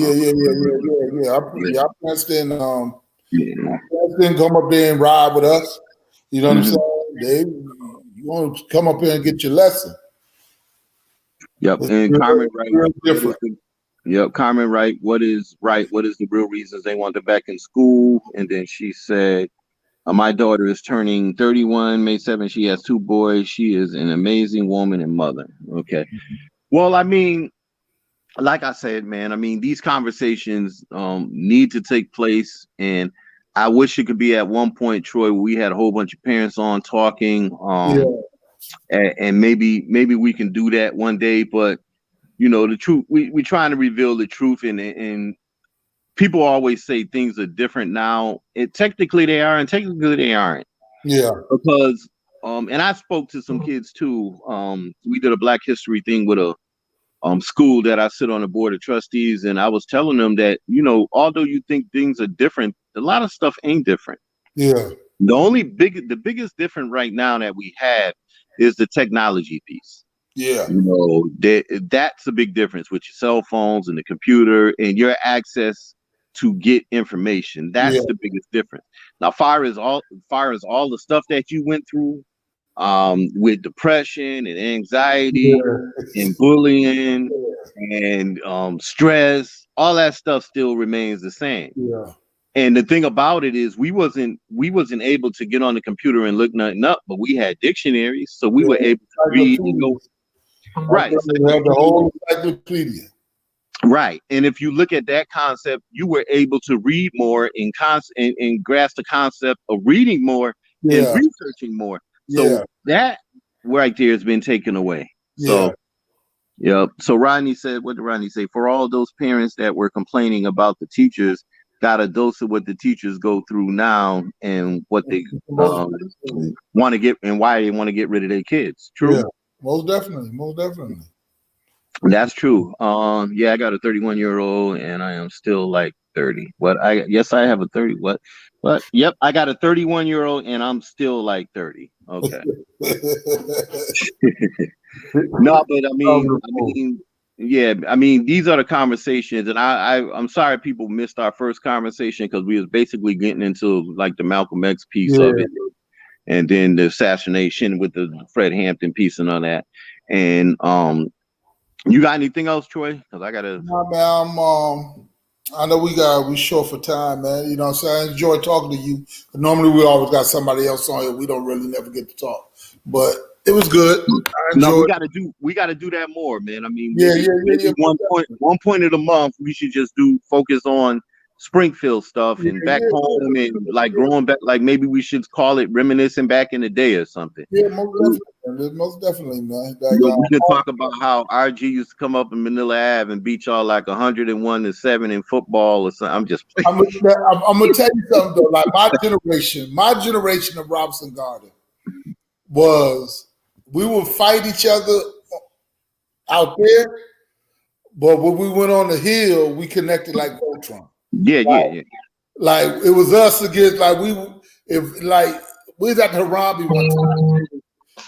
I pressed in. Didn't come up there and ride with us. You know what I'm saying? You want to come up here and get your lesson. Yep. And Carmen, right? Different. Yep, Carmen, right? What is the real reasons they want them back in school? And then she said, my daughter is turning 31 May 7th. She has 2 boys. She is an amazing woman and mother. Okay. Well, I mean, like I said, man, I mean, these conversations need to take place. And I wish it could be at one point, Troy, where we had a whole bunch of parents on talking. And maybe we can do that one day. But you know, the truth, we're trying to reveal the truth, and people always say things are different now. Technically they are, and technically they aren't. Yeah. Because and I spoke to some kids too. We did a Black History thing with a school that I sit on the board of trustees, and I was telling them that, you know, although you think things are different, a lot of stuff ain't different. Yeah. The biggest difference right now that we have is the technology piece. Yeah. You know, that's a big difference with your cell phones and the computer and your access to get information. That's the biggest difference. Now, far as all the stuff that you went through, with depression and anxiety and bullying and stress, all that stuff still remains the same. Yeah. And the thing about it is we wasn't able to get on the computer and look nothing up, but we had dictionaries, so we were able to read and go. Right. The whole encyclopedia. Right. And if you look at that concept, you were able to read more and grasp the concept of reading more and researching more. So that right there has been taken away. So, yep. So Rodney said, what did Rodney say? For all those parents that were complaining about the teachers, got a dose of what the teachers go through now and what they want to get and why they want to get rid of their kids. True. Yeah. Most definitely. That's true. Yeah, I got a 31-year-old and I am still like 30. I have a 30. What? Yep, I got a 31-year-old and I'm still like 30. Okay. No, but I mean, yeah, I mean, these are the conversations, and I'm sorry people missed our first conversation because we was basically getting into like the Malcolm X piece of it, and then the assassination with the Fred Hampton piece and all that. And you got anything else, Troy? Because I gotta. No, man, I know we short for time, man. You know what I'm saying? I enjoy talking to you. Normally we always got somebody else on here. We don't really never get to talk. But it was good. No, we gotta do that more, man. I mean, one point of the month we should just focus on Springfield stuff and back home and like growing back. Like maybe we should call it reminiscing back in the day or something. Yeah, most definitely, man. We could talk about how RG used to come up in Manila Ave and beat y'all like 101-7 in football or something. I'm just. I'm gonna tell you something though. Like my generation of Robinson Garden was. We would fight each other out there, but when we went on the hill, we connected like Voltron. Yeah. Like it was us against we was at the Harambe one time.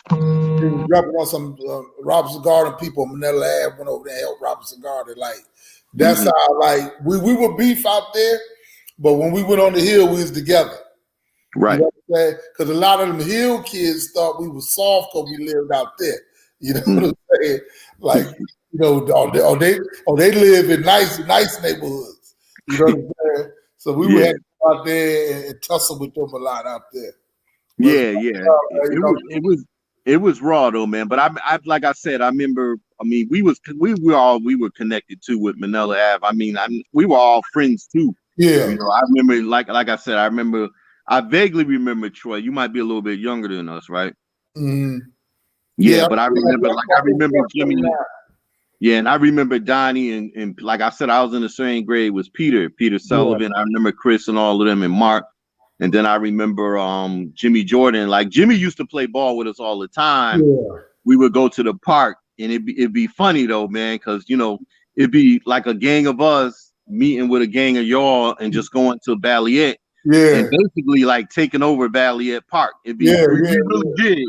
We were repping on some Robinson Garden people. Manila Ave went over there and helped Robinson Garden. Like that's how we were beef out there, but when we went on the hill, we was together. Right. You know what I'm saying? Because a lot of them hill kids thought we were soft because we lived out there. You know what I'm saying? Like, you know, they live in nice neighborhoods. You know what I'm saying? So we would have to go out there and tussle with them a lot out there. But, it was It was raw though, man. But I like I said, I remember. I mean, we were connected too with Manila Ave. I mean, we were all friends too. Yeah. You know, I remember, like I said, I remember. I vaguely remember Troy. You might be a little bit younger than us, right? Mm-hmm. Yeah, Yeah. but I remember, like I remember Jimmy. Yeah, and I remember Donnie and like I said, I was in the same grade with Peter Yeah. Sullivan. I remember Chris and all of them and Mark. And then I remember Jimmy Jordan. Like Jimmy used to play ball with us all the time. Yeah. We would go to the park, and it'd be funny though, man, because you know it'd be like a gang of us meeting with a gang of y'all and just going to Balliet Yeah. and basically like taking over Balliet Park. Yeah. We Yeah. really did.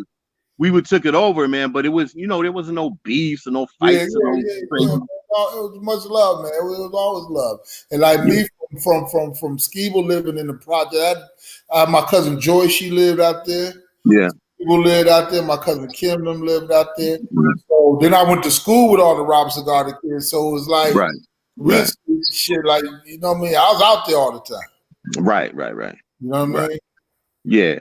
We would took it over, man, but it was, you know, there wasn't no beefs or no Yeah. fights or no crazy. It was much love, man. It was always love. And like me from Skeeble living in the project, my cousin Joy, she lived out there. Yeah. People lived out there. My cousin Kim them lived out there. So then I went to school with all the Robinson Garden kids. So it was like real shit. Like, you know what I mean? I was out there all the time. Right. You know what I mean? Yeah.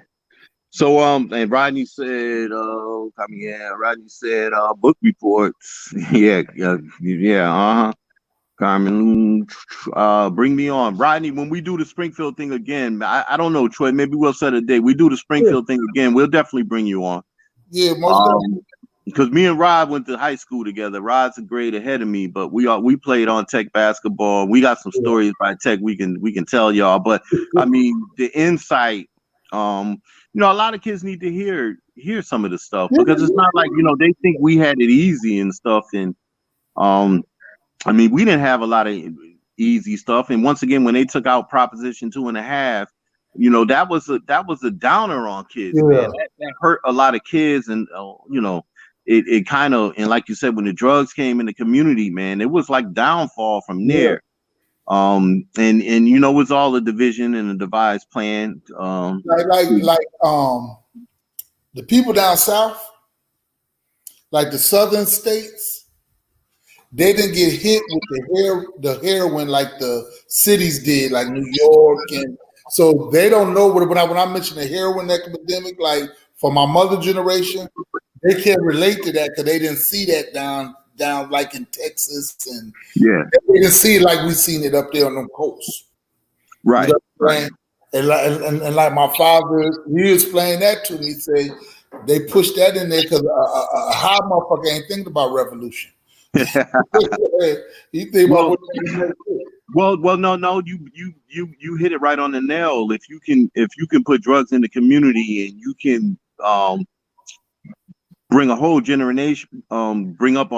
So and Rodney said, Rodney said book reports. Yeah. Carmen, bring me on. Rodney, when we do the Springfield thing again, I don't know, Troy, maybe we'll set a date. We do the Springfield thing again, we'll definitely bring you on. Yeah, most definitely. Because me and Rod went to high school together. Rod's a grade ahead of me, but we played on Tech basketball. We got some stories by Tech we can tell y'all. But I mean, the insight, you know, a lot of kids need to hear some of the stuff because it's not like, you know, they think we had it easy and stuff. And I mean, we didn't have a lot of easy stuff. And once again, when they took out Proposition 2.5, you know, that was a downer on kids, man. That hurt a lot of kids, and you know, it kind of, and like you said, when the drugs came in the community, man, it was like downfall from there. And you know, it was all a division and a devised plan. Like the people down south, like the southern states, they didn't get hit with the heroin like the cities did, like New York, and so they don't know when I mention the heroin epidemic, like for my mother generation, they can't relate to that because they didn't see that down like in Texas, and they didn't see it like we seen it up there on them coasts. Right. You know what I'm saying? And like my father, he explained that to me. He said they pushed that in there because a high motherfucker ain't thinking about revolution. He think about well, no, you hit it right on the nail. If you can put drugs in the community and you can bring up a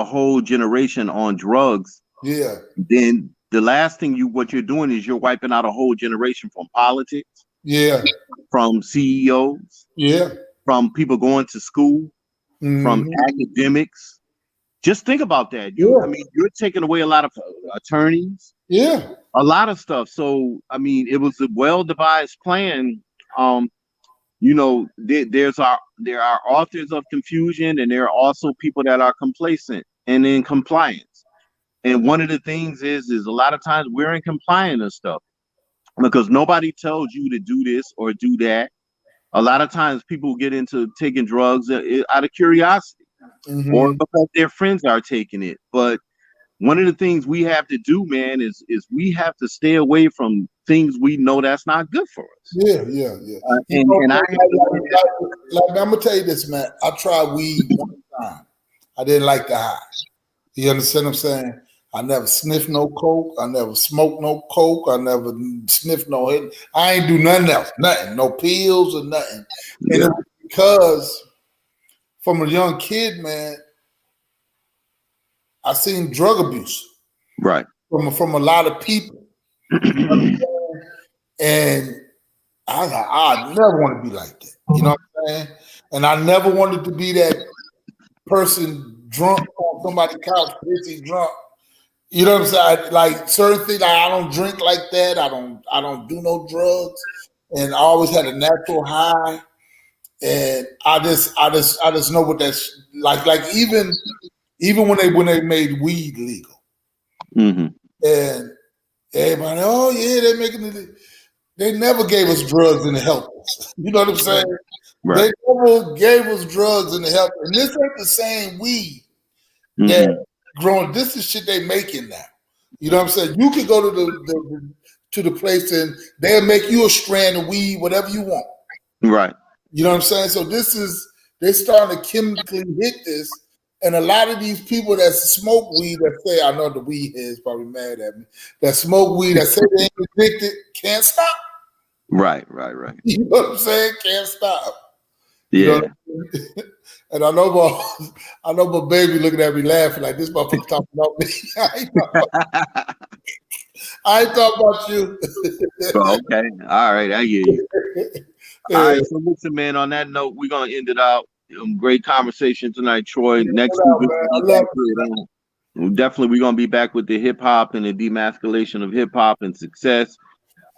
whole generation on drugs, then the last thing what you're doing is you're wiping out a whole generation from politics, from CEOs, from people going to school, from academics. Just think about that. I mean, you're taking away a lot of attorneys, a lot of stuff. So, I mean, it was a well-devised plan. You know, there are authors of confusion, and there are also people that are complacent and in compliance. And one of the things is a lot of times we're in compliance and stuff because nobody tells you to do this or do that. A lot of times people get into taking drugs out of curiosity. Or because their friends are taking it. But one of the things we have to do, man, is we have to stay away from things we know that's not good for us. I'm gonna tell you this, man. I tried weed one time. I didn't like the high. You understand what I'm saying? I never sniffed no coke. I never smoked no coke. I never sniffed no hit. I ain't do nothing else. Nothing. No pills or nothing. And it was because from a young kid, man, I seen drug abuse, from a lot of people, and I never want to be like that. You know what I'm saying? And I never wanted to be that person drunk on somebody's couch, pissy drunk. You know what I'm saying? Like certain things, I don't drink like that. I don't do no drugs, and I always had a natural high. And I just know what that's like. Like even when they made weed legal, and everybody, they making it. They never gave us drugs and help us. You know what I'm saying? Right. They never gave us drugs in the health, and this ain't the same weed that growing. This is shit they making now. You know what I'm saying? You can go to the place and they'll make you a strand of weed, whatever you want. Right. You know what I'm saying? So they're starting to chemically hit this. And a lot of these people that smoke weed that say, I know the weed heads probably mad at me, that smoke weed that say they ain't addicted, can't stop. Right. You know what I'm saying? Can't stop. Yeah. You know what I mean? And I know my baby looking at me laughing like this motherfucker talking about me. I ain't talking about you. Okay. All right. I hear you. Yeah. All right. So listen, man, on that note, we're going to end it out. Great conversation tonight, Troy. Next week, definitely we're going to be back with the hip hop and the demasculation of hip hop and success.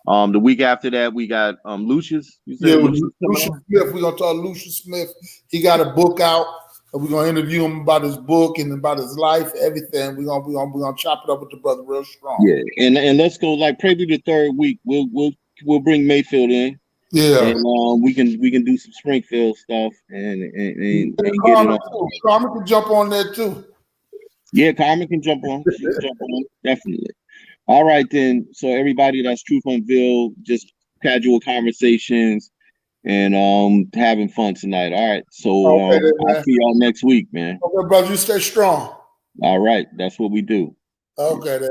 The week after that, we got Lucius. You said Lucius Smith. We're gonna talk Lucius Smith. He got a book out, and we're gonna interview him about his book and about his life, everything. We're gonna chop it up with the brother real strong. Yeah, and let's go like probably the third week. We'll bring Mayfield in. Yeah, and we can do some Springfield stuff and get it on. Carmen can jump on there too. Yeah, Carmen can jump on. She can jump on, definitely. All right, then. So everybody, that's Truth Unveiled, just casual conversations and having fun tonight. All right. So I'll see y'all next week, man. Okay, brother, you stay strong. All right, that's what we do. Okay, then.